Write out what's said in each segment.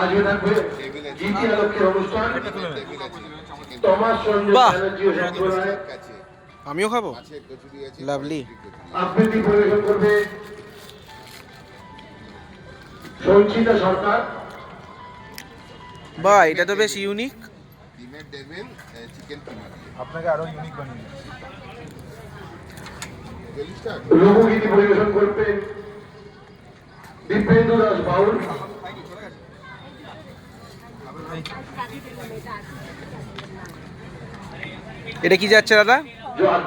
আজকে থাকবে গীতি আলোকের অনুষ্ঠান। টমাস রঞ্জন ব্যানার্জি ও সম্প্রদায় আমিও খাবো। লাভলি। আবৃত্তি পরিবেশন করবে সঞ্চিতা সরকার। বাহ, এটা তো বেশ ইউনিক। ডিমের ডেভিল চিকেন কিমা দিয়ে আপনাকে আরো ইউনিক বানিয়ে লোকগীতি পরিবেশন করবেন দীপেন্দু দাস বাউল। এটা কি যাচ্ছে দাদা?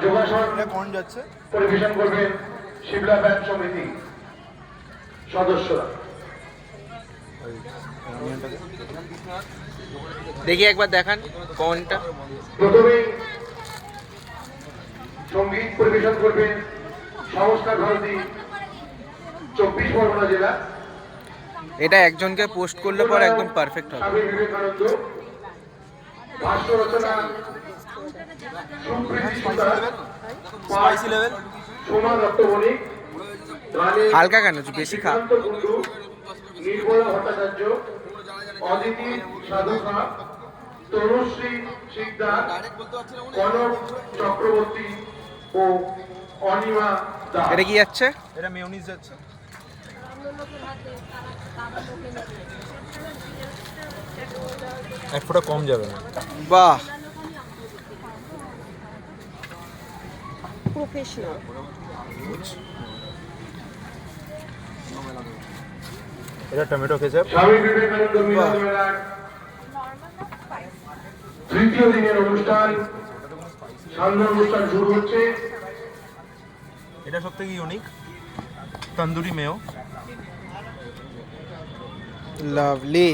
যোগাসন কোন যাচ্ছে পরিবেশন করবেন শিবলা ব্যান্ড সমিতি সদস্যরা। দেখি একবার দেখান কোনটা। প্রথমেই সঙ্গীত পরিবেশন করবেন সংস্কার ভারতী 24 পরগনা জেলা। এটা একজনকে পোস্ট করলে পর একদম পারফেক্ট হবে। স্বামী বিবেকানন্দ। ভাষ্য রচনা সুপ্রীতি সুতার। স্পাইসি লেভেল সোমা দত্ত বণিক। গানে হালকা কেন, বেশি খা। শ্রীকান্ত কুণ্ডু, নির্মলা ভট্টাচার্য, অদিতি সাধুখা, তনুশ্রী শিকদার, কনক চক্রবর্তী ও অনিমা দাস। এটা কি যাচ্ছে? এটা মেয়োনিজ যাচ্ছে এক ফোঁটা কম যাবে না বাহ, প্রফেশনাল। এটা টমেটো কেচাপ স্বামী বিবেকানন্দ মিলন মেলার তৃতীয় দিনের অনুষ্ঠান সান্ধ্য অনুষ্ঠান শুরু হচ্ছে। এটা সব থেকে ইউনিক তন্দুরি মেয়ো লাভলি।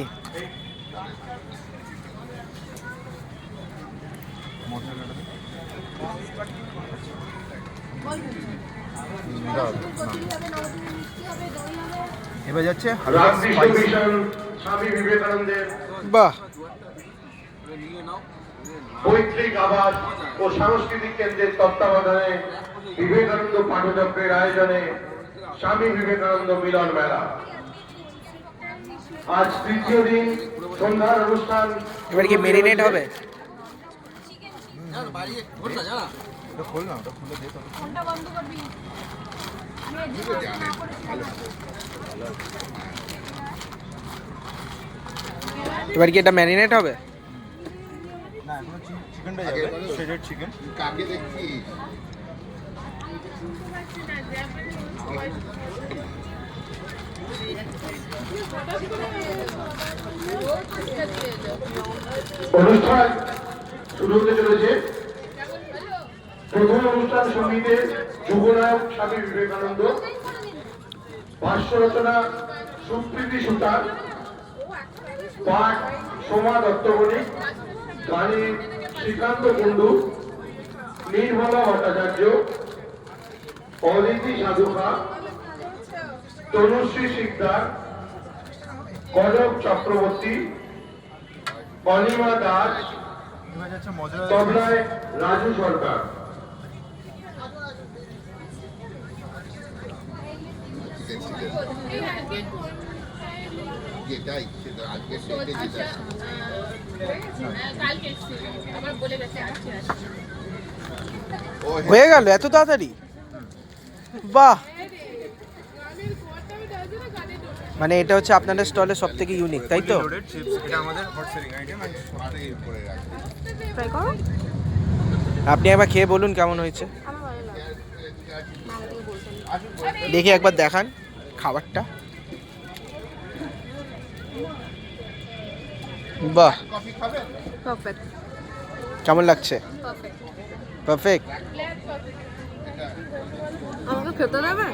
এবার যাচ্ছে রামকৃষ্ণ মিশন স্বামী বিবেকানন্দের বাহ, পৈতৃক আবাস ও সাংস্কৃতিক কেন্দ্রের তত্ত্বাবধানে বিবেকানন্দ পাঠচক্রের আয়োজনে স্বামী বিবেকানন্দ মিলন মেলা আজ তৃতীয় দিন সন্ধ্যার অনুষ্ঠান। এবার কি মেরিনেট হবে? ওটা খোল না ওটা খুলে দিয়ে ফোনটা বন্ধ করবি। এবার কি এটা ম্যারিনেট হবে? না এখনো চিকেনটা যাবে শ্রেডেড চিকেন কাকে দেখছিস অনুষ্ঠান শুরু হতে চলেছে। প্রথম অনুষ্ঠান সঙ্গীতে যুগনায়ক স্বামী বিবেকানন্দ। ভাষ্য রচনা সুপ্রীতি সুতার। পাঠ সোমা দত্ত বণিক। গানে শ্রীকান্ত কুণ্ডু, নির্মলা ভট্টাচার্য, অদিতি সাধুখা, তনুশ্রী শিকদার, কনক চক্রবর্তী, অনিমা দাস, এবার যাচ্ছে মজা তবলায় রাজু সরকার। যেটাই সেটা আজকে সেটা যেটা হয়ে গেল এত তাড়াতাড়ি? বাহ, মানে এটা হচ্ছে আপনাদের স্টলে সব থেকে ইউনিক, তাই তো? লোডেড চিপস এটা আমাদের হট সেলিং আইটেম এন্ড সবথেকে করে রাখবে ট্রাই করো। আপনি একবার খেয়ে বলুন কেমন হয়েছে। আমার ভালো লাগে। ভালো থেকে বলছেন। দেখি একবার দেখান খাবারটা। বাহ, কফি খাবেন পারফেক্ট। কেমন লাগছে? পারফেক্ট। পারফেক্ট। আমাকে খেতে দেবে?